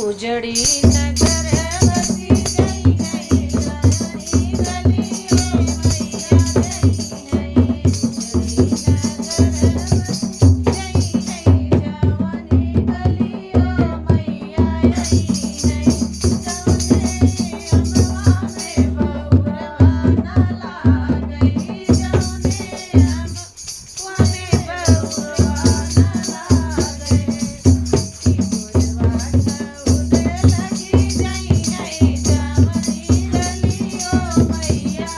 उजड़ी नगर बसी जई है जवनी गलियों मैया जई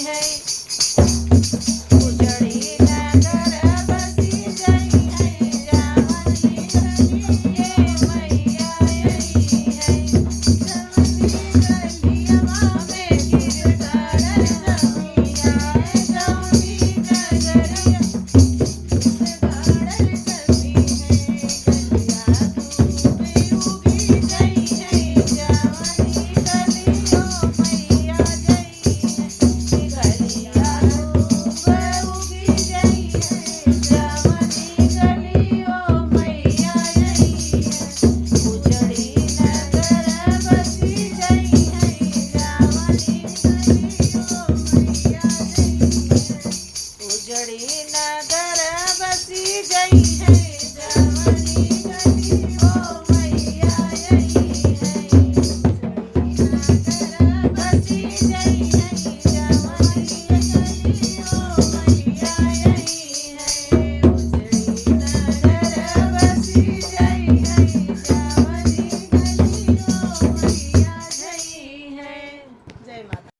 है उजड़ी नगर बसी जई है जवनी गलियों मैया जई है जवने अमवा में बहुरवा न लागई जवने अमवा में बहुरवा न लागई उजड़ी नगर बसी जई